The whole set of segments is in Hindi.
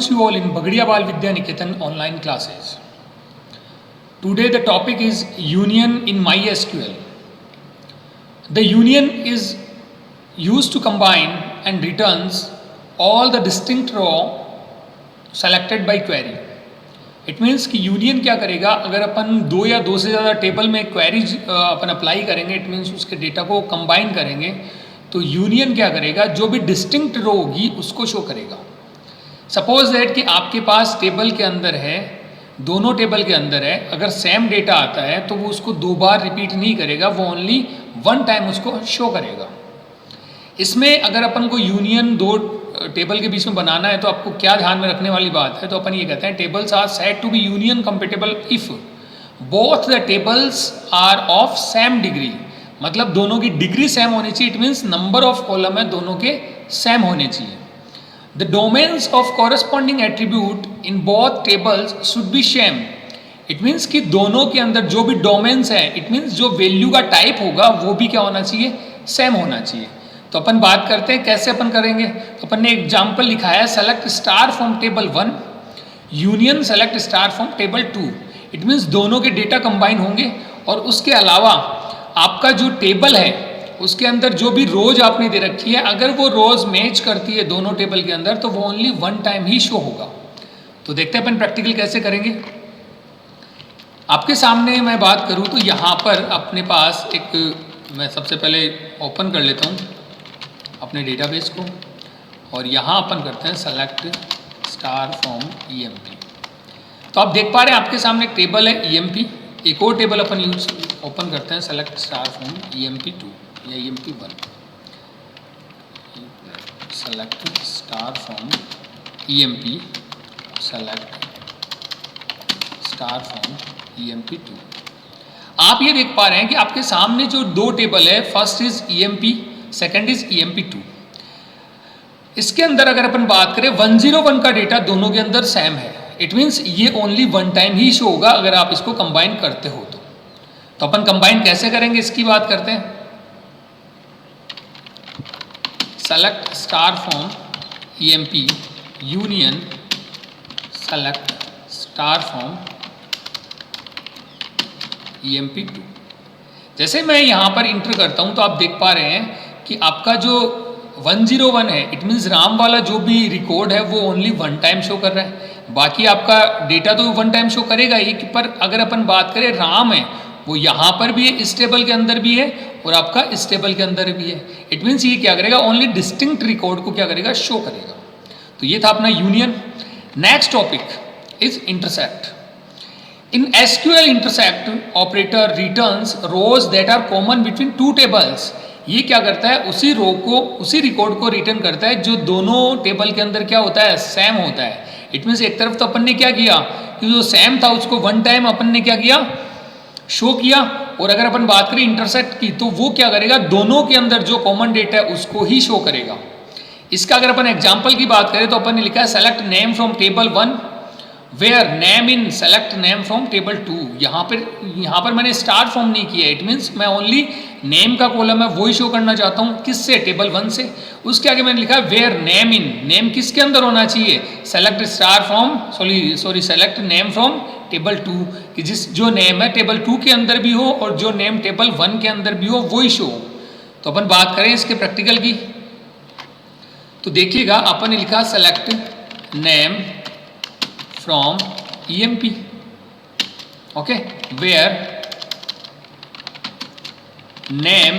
You all in Bagadiya Vidya Niketan online classes. Today the topic is union in MySQL. The union is used to combine and returns all the distinct row selected by query. It means कि यूनियन क्या करेगा, अगर अपन दो या दो से ज़्यादा टेबल में क्वेरीज अपन अप्लाई करेंगे, इट मीन्स उसके डेटा को कंबाइन करेंगे, तो यूनियन क्या करेगा, जो भी डिस्टिंक्ट रो होगी उसको शो करेगा. सपोज दैट कि आपके पास टेबल के अंदर है, दोनों टेबल के अंदर है, अगर सेम डेटा आता है तो वो उसको दो बार रिपीट नहीं करेगा, वो ओनली वन टाइम उसको शो करेगा. इसमें अगर अपन को यूनियन दो टेबल के बीच में बनाना है तो आपको क्या ध्यान में रखने वाली बात है, तो अपन ये कहते हैं tables are said to be union compatible if both the tables are of same degree. मतलब दोनों की डिग्री सेम होनी चाहिए. It means number of column है दोनों के सेम होने चाहिए. The domains of corresponding attribute in both tables should be same. It means कि दोनों के अंदर जो भी डोमेन्स है, इट मीन्स जो वैल्यू का टाइप होगा वो भी क्या होना चाहिए, सेम होना चाहिए. तो अपन बात करते हैं कैसे अपन करेंगे. तो अपन ने एग्जाम्पल लिखा है, select star from table 1 union select star from table 2. It means दोनों के डेटा कंबाइन होंगे और उसके अलावा आपका जो टेबल है उसके अंदर जो भी रोज आपने दे रखी है, अगर वो रोज मैच करती है दोनों टेबल के अंदर तो वो ओनली वन टाइम ही शो होगा. तो देखते हैं अपन प्रैक्टिकल कैसे करेंगे. आपके सामने मैं बात करूं तो यहाँ पर अपने पास एक, मैं सबसे पहले ओपन कर लेता हूँ अपने डेटाबेस को और यहाँ अपन करते हैं सेलेक्ट स्टार फ्रॉम EMP. तो आप देख पा रहे हैं आपके सामने एक टेबल है EMP. एक और टेबल अपन यूज ओपन करते हैं, सेलेक्ट स्टार फ्रॉम EMP2 या EMP1. Select star from EMP, select star from EMP2. आप ये देख पा रहे हैं कि आपके सामने जो दो टेबल है, first is EMP, second is EMP2. इसके अंदर अगर अपन बात करें 101 का डेटा दोनों के अंदर सेम है. इट मीन्स ये ओनली वन टाइम ही शो होगा अगर आप इसको कंबाइन करते हो तो अपन कंबाइन कैसे करेंगे इसकी बात करते हैं. Select star from EMP union select star from EMP2. जैसे मैं यहाँ पर इंटर करता हूँ तो आप देख पा रहे हैं कि आपका जो 101 है, इट मीन्स राम वाला जो भी रिकॉर्ड है वो ओनली वन टाइम शो कर रहा है. बाकी आपका डेटा तो वन टाइम शो करेगा ही, पर अगर अपन बात करें राम है वो यहाँ पर भी है, इस टेबल के अंदर भी है और आपका इस टेबल के अंदर भी है. इट मीन्स ये क्या करेगा, ओनली डिस्टिंक्ट रिकॉर्ड को क्या करेगा, शो करेगा. तो ये था अपना union. Next topic is intersect. In SQL intersect operator returns rows that are common between two tables. ये क्या करता है, उसी रो को, उसी रिकॉर्ड को रिटर्न करता है जो दोनों टेबल के अंदर क्या होता है, सेम होता है. इट मीन्स एक तरफ तो अपन ने क्या किया कि जो सेम था उसको वन टाइम अपन ने क्या किया, शो किया. और अगर अपन बात करें इंटरसेक्ट की तो वो क्या करेगा, दोनों के अंदर जो कॉमन डेटा है उसको ही शो करेगा. इसका अगर अपन एग्जांपल की बात करें तो अपन ने लिखा है select name from table 1 where name in select name from table 2. यहाँ पर मैंने स्टार फॉर्म नहीं किया. इट मीन्स मैं ओनली नेम का कॉलम है वही शो करना चाहता हूँ. किससे, टेबल 1 से. उसके आगे मैंने लिखा है वेयर नेम इन, नेम किसके अंदर होना चाहिए, select star from sorry select name from table 2, कि जिस जो नेम है टेबल 2 के अंदर भी हो और जो नेम टेबल 1 के अंदर भी हो वही शो. तो अपन बात करें इसके प्रैक्टिकल की तो देखिएगा अपन ने लिखा select name from EMP. Okay, where name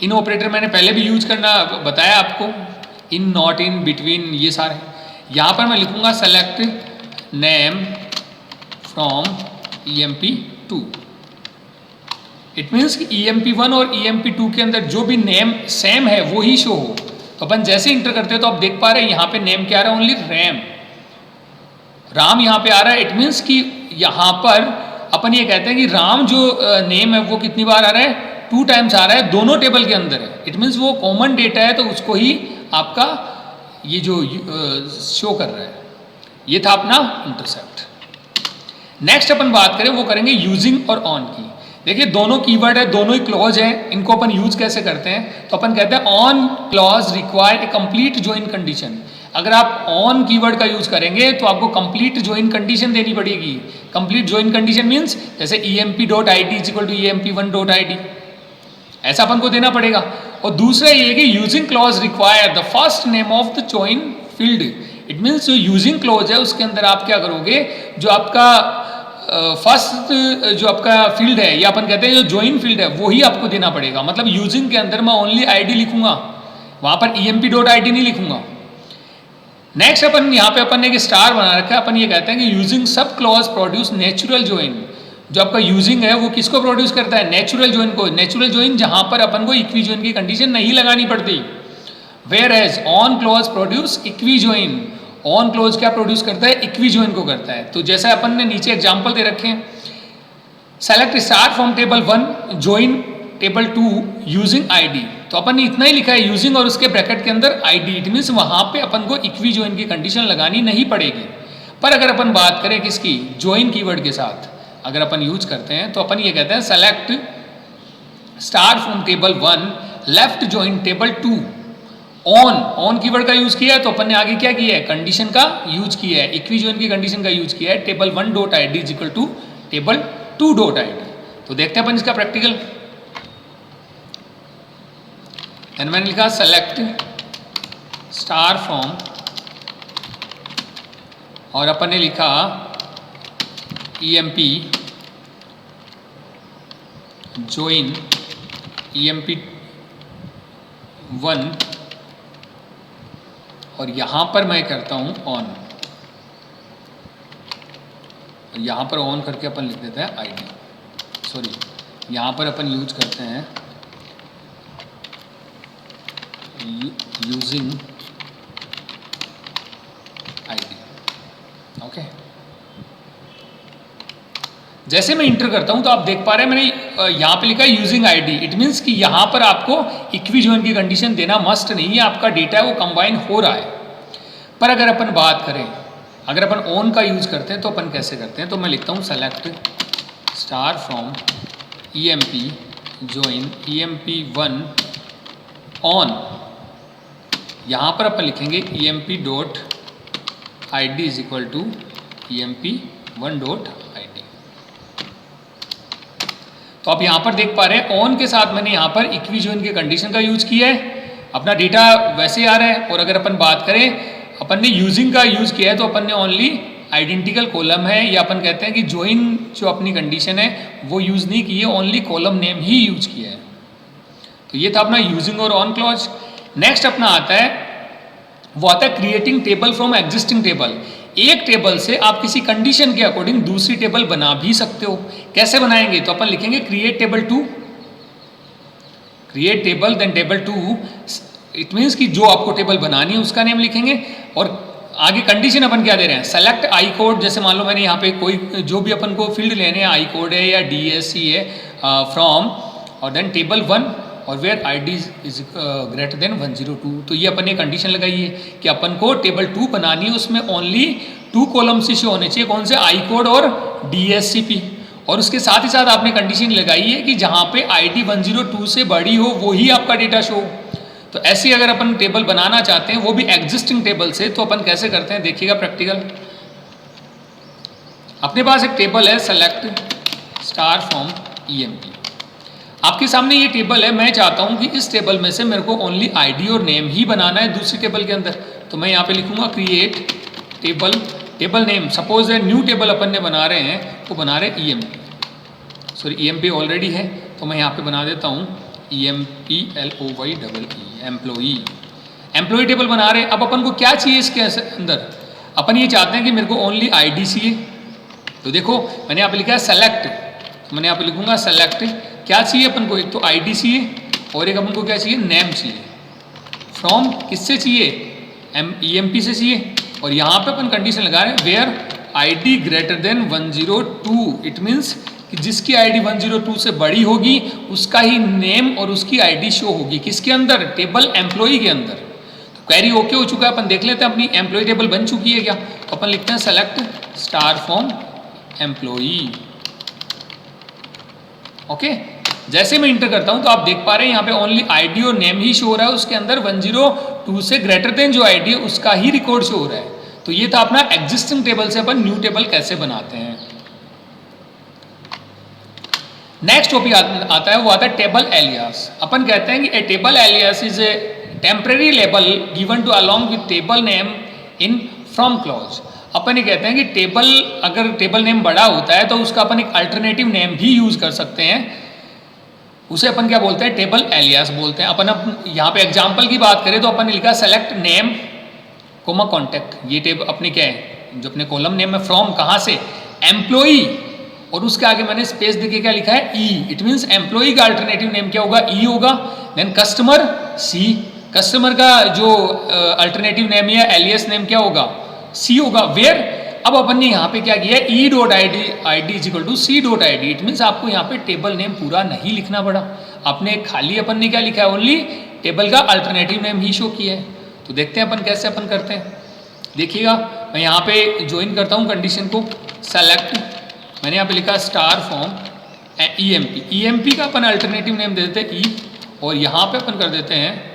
in operator मैंने पहले भी यूज करना बताया आपको, इन, नॉट इन, बिटवीन, ये सारे. यहाँ पर मैं लिखूंगा select name from EMP2. It means कि EMP1 और EMP2 के अंदर जो भी नेम सेम है वो ही शो हो. तो अपन जैसे इंटर करते हैं तो आप देख पा रहे हैं यहाँ पे नेम क्या आ रहा है, ओनली राम यहाँ पे आ रहा है. इट मीन्स कि यहाँ पर अपन ये कहते हैं कि राम जो नेम है वो कितनी बार आ रहा है, 2 टाइम्स आ रहा है, दोनों टेबल के अंदर है. इट मीन्स वो कॉमन डेटा है तो उसको ही आपका ये जो शो कर रहा है. ये था अपना इंटरसेप्ट. नेक्स्ट अपन बात करें वो करेंगे यूजिंग और ऑन की. देखिए दोनों कीवर्ड है, दोनों ही क्लॉज है. इनको अपन यूज कैसे करते हैं तो अपन कहते हैं on clause require a complete join condition. अगर आप ऑन कीवर्ड का यूज करेंगे तो आपको कंप्लीट ज्वाइन कंडीशन देनी पड़ेगी। कंप्लीट ज्वाइन कंडीशन मीन्स जैसे emp.id is equal to emp1.id, ऐसा अपन को देना पड़ेगा। और दूसरा ये कि using clause require the first name of the join field. It means जो यूजिंग क्लॉज है उसके अंदर आप क्या करोगे, जो आपका फर्स्ट जो आपका फील्ड है या अपन कहते हैं जो ज्वाइन फील्ड है वही आपको देना पड़ेगा। मतलब यूजिंग के अंदर मैं ओनली आईडी लिखूंगा, वहां पर emp.id नहीं लिखूंगा। नेक्स्ट अपन यहाँ पे अपन ने एक स्टार बना रखा है, अपन ये कहते हैं कि using sub clause produce natural join. जो आपका यूजिंग है वो किसको प्रोड्यूस करता है, नेचुरल ज्वाइन को। नेचुरल ज्वाइन जहां पर अपन को इक्वी ज्वाइन की कंडीशन नहीं लगानी पड़ती। Whereas on clause produce equi join. On clause क्या प्रोड्यूस करता है, इक्वी ज्वाइन को करता है। तो जैसा अपन ने नीचे एग्जाम्पल दे रखे हैं, select star from table 1 join table 2 using ID. तो अपन ने इतना ही लिखा है यूजिंग और उसके ब्रैकेट के अंदर आईडी। इट मीन्स वहां पे अपन को इक्वी ज्वाइन की कंडीशन लगानी नहीं पड़ेगी। पर अगर अपन बात करें किसकी, ज्वाइन कीवर्ड के साथ अगर अपन यूज करते हैं तो अपन ये कहते हैं select star from table 1 left join table 2 on keyword का यूज किया है। तो अपन ने आगे क्या किया है, कंडीशन का यूज किया है, इक्वी ज्वाइन की कंडीशन का यूज किया है, table 1.id is equal to table 2.id। तो देखते हैं अपन इसका प्रैक्टिकल। देन मैंने लिखा सेलेक्ट स्टार फ्रॉम, और अपन ने लिखा emp join emp1, और यहां पर मैं करता हूं ऑन, और यहां पर ऑन करके अपन लिख देते हैं आईडी। सॉरी, यहां पर अपन यूज करते हैं यूजिंग आईडी। ओके, जैसे मैं इंटर करता हूं तो आप देख पा रहे हैं मैंने यहां पे लिखा है यूजिंग आईडी। इट मीन्स कि यहां पर आपको इक्वी ज्वाइन की कंडीशन देना मस्ट नहीं है, आपका डेटा है वो कंबाइन हो रहा है। पर अगर अपन बात करें, अगर अपन ऑन का यूज करते हैं तो अपन कैसे करते हैं, तो मैं लिखता हूं select star from emp join emp1 on. यहां पर अपन लिखेंगे emp.id is equal to emp1.id। तो आप यहां पर देख पा रहे हैं ऑन के साथ मैंने यहां पर इक्वी ज्वाइन के कंडीशन का यूज किया है, अपना डेटा वैसे आ रहा है। और अगर अपन बात करें, अपन ने यूजिंग का यूज किया है तो अपन ने ओनली आइडेंटिकल कॉलम है, या अपन कहते हैं कि ज्वाइन जो अपनी कंडीशन है वो यूज नहीं की है, ओनली कॉलम नेम ही यूज किया है। तो ये था अपना यूजिंग और ऑन क्लॉज। नेक्स्ट अपना आता है, वो आता है creating table from existing table. एक टेबल से आप किसी कंडीशन के अकॉर्डिंग दूसरी टेबल बना भी सकते हो। कैसे बनाएंगे, तो अपन लिखेंगे create table 2, create table then table 2। It means कि जो आपको टेबल बनानी है उसका नेम लिखेंगे, और आगे कंडीशन अपन क्या दे रहे हैं, सेलेक्ट आई कोड। जैसे मान लो मैंने यहाँ पे कोई जो भी अपन को फील्ड लेने हैं, आई कोड है या DSC है, फ्रॉम, और देन टेबल 1 और where ID is greater than 102। तो ये अपन ने कंडीशन लगाई है कि अपन को टेबल 2 बनानी है, उसमें ओनली 2 कॉलम्स शो होने चाहिए, कौन से, आई कोड और DSCP। और उसके साथ ही साथ आपने कंडीशन लगाई है कि जहाँ पे ID 102 से बड़ी हो वो ही आपका डेटा शो। तो ऐसी अगर अपन टेबल बनाना चाहते हैं वो भी एग्जिस्टिंग टेबल से, तो अपन कैसे करते हैं देखिएगा प्रैक्टिकल। अपने पास एक टेबल है सेलेक्ट स्टार फ्रॉम emp। आपके सामने ये टेबल है, मैं चाहता हूं कि इस टेबल में से मेरे को ओनली आईडी और नेम ही बनाना है दूसरी टेबल के अंदर। तो मैं यहाँ पे लिखूंगा क्रिएट टेबल नेम। सपोज है न्यू टेबल अपन ने बना रहे हैं, तो बना रहे emp, सॉरी emp ऑलरेडी है, तो मैं यहाँ पे बना देता हूँ EMPLOYEE, एम्प्लॉई टेबल बना रहे हैं। अब अपन को क्या चाहिए इसके अंदर, अपन ये चाहते हैं कि मेरे को ओनली आईडी चाहिए। तो देखो मैंने यहाँ पे लिखा है सेलेक्ट, तो मैंने यहाँ पे लिखूंगा सेलेक्ट, क्या चाहिए अपन को, एक तो आईडी चाहिए और एक अपन को क्या चाहिए, नेम चाहिए। फ्रॉम किससे चाहिए, EMP से चाहिए, और यहाँ पे अपन कंडीशन लगा रहे हैं where ID greater than 102। It means कि जिसकी आईडी 102 से बड़ी होगी उसका ही नेम और उसकी आईडी शो होगी, किसके अंदर, टेबल एम्प्लॉई के अंदर। तो क्वेरी ओके हो चुका है, अपन देख लेते हैं अपनी एम्प्लॉई टेबल बन चुकी है क्या। तो अपन लिखते हैं select star from employee. Okay, जैसे मैं इंटर करता हूं तो आप देख पा रहे हैं यहाँ पे ओनली आईडी और नेम ही शो हो रहा है, उसके अंदर 102 2 से ग्रेटर देन जो आईडी है उसका ही रिकॉर्ड शो हो रहा है। तो ये था अपना एग्जिस्टिंग टेबल से अपन न्यू टेबल कैसे बनाते हैं। नेक्स्ट टॉपिक आता है, वो आता है टेबल एलियास। अपन कहते हैं कि a table alias is a temporary label given to along with table name in from clause. अपन ये कहते हैं कि टेबल, अगर टेबल नेम बड़ा होता है तो उसका अपन एक अल्टरनेटिव नेम भी यूज कर सकते हैं, उसे अपन क्या बोलते हैं, टेबल एलियास बोलते हैं। अपन अब यहाँ पे एग्जाम्पल की बात करें तो अपन ने लिखा सेलेक्ट नेम कोमा कॉन्टैक्ट। ये टेबल अपने क्या है, जो अपने कॉलम नेम है फ्रॉम कहाँ से, एम्प्लॉई, और उसके आगे मैंने स्पेस देके क्या लिखा है, ई। इट मीन्स एम्प्लॉई का अल्टरनेटिव नेम क्या होगा, ई होगा। देन कस्टमर, सी। कस्टमर का जो अल्टरनेटिव नेम या एलियस नेम क्या होगा, सी होगा। वेयर, अब अपन ने यहाँ पे क्या किया, E dot I D is equal to C dot I D. It means आपको यहाँ पे टेबल नेम पूरा नहीं लिखना पड़ा, आपने खाली अपन ने क्या लिखा है, ओनली टेबल का अल्टरनेटिव नेम ही शो किया है। तो देखते हैं अपन कैसे अपन करते हैं। देखिएगा मैं यहाँ पे ज्वाइन करता हूँ कंडीशन को, सेलेक्ट, मैंने यहाँ पे लिखा star from E M P. E M P का अपन अल्टरनेटिव नेम दे देते हैं ई, और यहाँ पे अपन कर देते हैं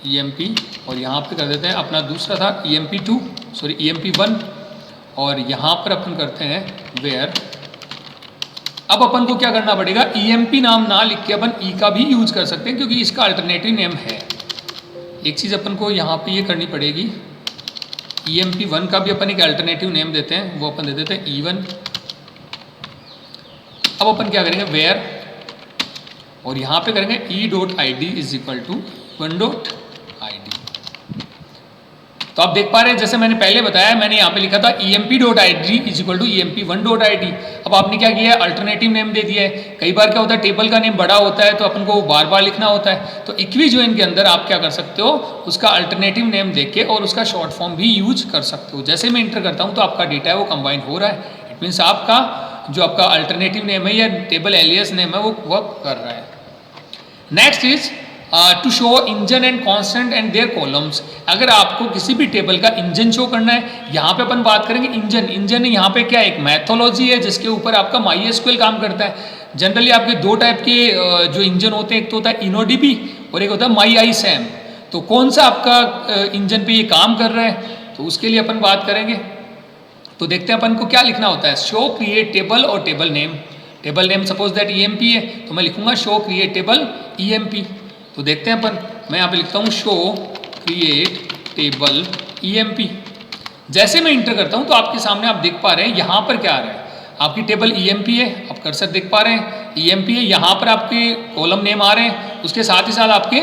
ई एम पी, और यहाँ पे कर देते हैं अपना दूसरा था E M P 2, sorry E M P 1, और यहाँ पर अपन करते हैं वेयर। अब अपन को क्या करना पड़ेगा, ई एम पी नाम ना लिख के अपन ई का भी यूज कर सकते हैं क्योंकि इसका अल्टरनेटिव नेम है। एक चीज़ अपन को यहाँ पे ये करनी पड़ेगी, ई एम पी 1 का भी अपन एक अल्टरनेटिव नेम देते हैं, वो अपन दे देते हैं E1। अब अपन क्या करेंगे, वेयर, और यहाँ पे करेंगे E dot I D is equal to 1 dot I D. तो आप देख पा रहे हैं, जैसे मैंने पहले बताया, मैंने यहाँ पे लिखा था E M P dot I D is equal to E M P 1 dot I D. अब आपने क्या किया है, अल्टरनेटिव नेम दे दिया है। कई बार क्या होता है, टेबल का नेम बड़ा होता है तो अपन को बार बार लिखना होता है, तो इक्वी ज्वाइन के अंदर आप क्या कर सकते हो, उसका अल्टरनेटिव नेम देख के और उसका शॉर्ट फॉर्म भी यूज कर सकते हो। जैसे मैं इंटर करता हूँ तो आपका डेटा है वो कंबाइन हो रहा है। इट मीन्स आपका जो आपका अल्टरनेटिव नेम है या टेबल एलियस नेम है वो वर्क कर रहा है। Next is to show engine and constant and their columns. अगर आपको किसी भी टेबल का इंजन शो करना है, यहाँ पे अपन बात करेंगे इंजन। इंजन यहाँ पे क्या एक मैथोलॉजी है जिसके ऊपर आपका MySQL काम करता है। जनरली आपके दो टाइप के जो इंजन होते हैं, एक तो होता है InnoDB और एक होता है MyISAM। तो कौन सा आपका इंजन पे ये काम कर रहा है, तो उसके लिए अपन बात करेंगे। तो देखते हैं अपन को क्या लिखना होता है, शो क्रिएट टेबल और table name. Table name suppose that EMP है तो मैं लिखूंगा शो क्रिएट टेबल EMP। तो देखते हैं अपन, मैं यहाँ पे लिखता हूँ शो क्रिएट टेबल EMP। जैसे मैं इंटर करता हूँ तो आपके सामने आप देख पा रहे हैं यहाँ पर क्या आ रहा है, आपकी टेबल EMP है, आप कर्सर देख पा रहे हैं EMP है। यहाँ पर आपके कॉलम नेम आ रहे हैं, उसके साथ ही साथ आपके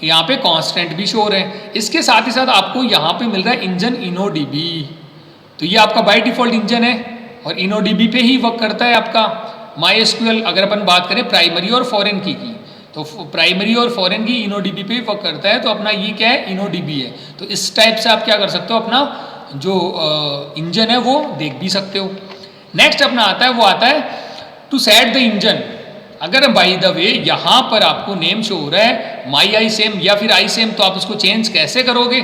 यहाँ पे कांस्टेंट भी शो हो रहे हैं। इसके साथ ही साथ आपको यहाँ पे मिल रहा है इंजन InnoDB। तो ये आपका बाय डिफॉल्ट इंजन है और InnoDB पे ही वर्क करता है आपका MySQL। अगर अपन बात करें प्राइमरी और फॉरेन की तो प्राइमरी और फॉरेन की InnoDB पे वर्क करता है। तो अपना ये क्या है, InnoDB है। तो इस टाइप से आप क्या कर सकते हो, अपना जो इंजन है वो देख भी सकते हो। नेक्स्ट अपना आता है, वो आता है टू सेट द इंजन। अगर बाय द वे यहाँ पर आपको नेम शो हो रहा है MyISAM या फिर ISAM, तो आप उसको चेंज कैसे करोगे,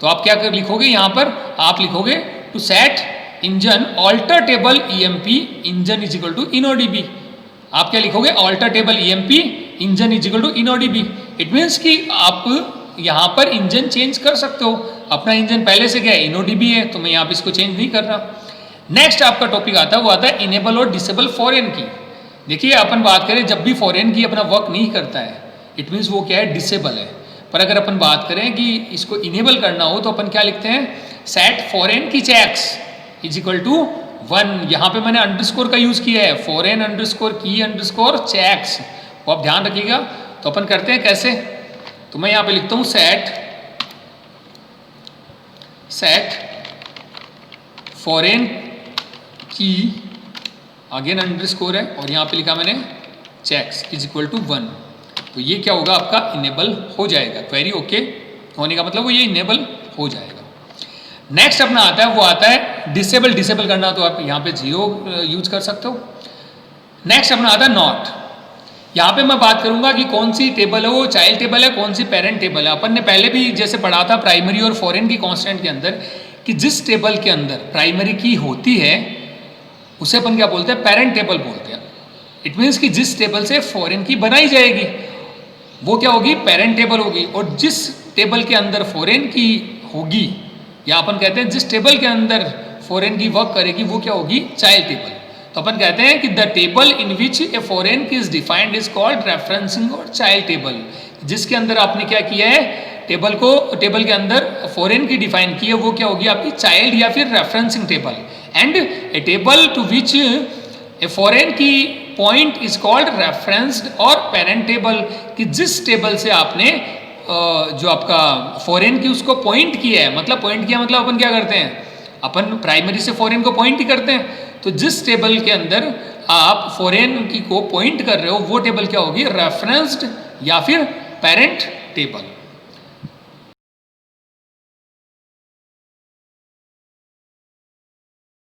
तो आप क्या कर लिखोगे, यहाँ पर आप लिखोगे to set engine alter table EMP engine is equal to InnoDB। आप क्या लिखोगे, alter table EMP engine is equal to InnoDB। It means कि आप यहाँ पर इंजन चेंज कर सकते हो। अपना इंजन पहले से क्या है, InnoDB है, तो मैं यहाँ पे इसको चेंज नहीं कर रहा। नेक्स्ट आपका टॉपिक आता है, वो आता है इनेबल और डिसेबल फॉरेन की। देखिए अपन बात करें, जब भी फॉरेन की अपना वर्क नहीं करता है, इट मीन्स वो क्या है, डिसेबल है। पर अगर अपन बात करें कि इसको इनेबल करना हो तो अपन क्या लिखते हैं, सेट फॉरेन की चेक्स इज इक्वल टू 1। यहाँ पे मैंने अंडरस्कोर का यूज किया है, फॉरेन अंडरस्कोर की अंडरस्कोर चेक्स, वो आप ध्यान रखिएगा। तो अपन करते हैं कैसे, तो मैं यहाँ पे लिखता हूँ सेट फॉरेन की, अगेन अंडरस्कोर है, और यहाँ पे लिखा मैंने चेक्स इज इक्वल टू 1। तो ये क्या होगा, आपका इनेबल हो जाएगा। क्वेरी ओके होने का मतलब वो ये इनेबल हो जाएगा। नेक्स्ट अपना आता है, वो आता है डिसेबल। डिसेबल करना तो आप यहाँ पे 0 यूज कर सकते हो। नेक्स्ट अपना आता है नॉट। यहाँ पे मैं बात करूंगा कि कौन सी टेबल है, वो चाइल्ड टेबल है, कौन सी पेरेंट टेबल है। अपन ने पहले भी जैसे पढ़ा था प्राइमरी और फॉरेन की कॉन्स्टेंट के अंदर, कि जिस टेबल के अंदर प्राइमरी की होती है उसे अपन क्या बोलते हैं, पेरेंट टेबल बोलते हैं। इट मीन्स कि जिस टेबल से फॉरेन की बनाई जाएगी। वो क्या होगी, पेरेंट टेबल होगी। और जिस टेबल के अंदर फॉरेन की होगी, या अपन कहते हैं जिस टेबल के अंदर फॉरेन की वर्क करेगी, वो क्या होगी, चाइल्ड टेबल। तो अपन कहते हैं कि the table in which a foreign key is defined is called referencing और चाइल्ड टेबल। जिसके अंदर आपने क्या किया है, टेबल के अंदर फॉरेन की डिफाइन की है, वो क्या होगी आपकी चाइल्ड या फिर referencing table. And a table to which a foreign key point is called referenced और पेरेंट टेबल, कि जिस टेबल से आपने जो आपका फॉरेन की उसको पॉइंट किया है, मतलब पॉइंट किया मतलब अपन क्या करते हैं, अपन प्राइमरी से फॉरेन को पॉइंट ही करते हैं। तो जिस टेबल के अंदर आप फॉरेन की को पॉइंट कर रहे हो, वो टेबल क्या होगी, रेफरेंस्ड या फिर पेरेंट टेबल।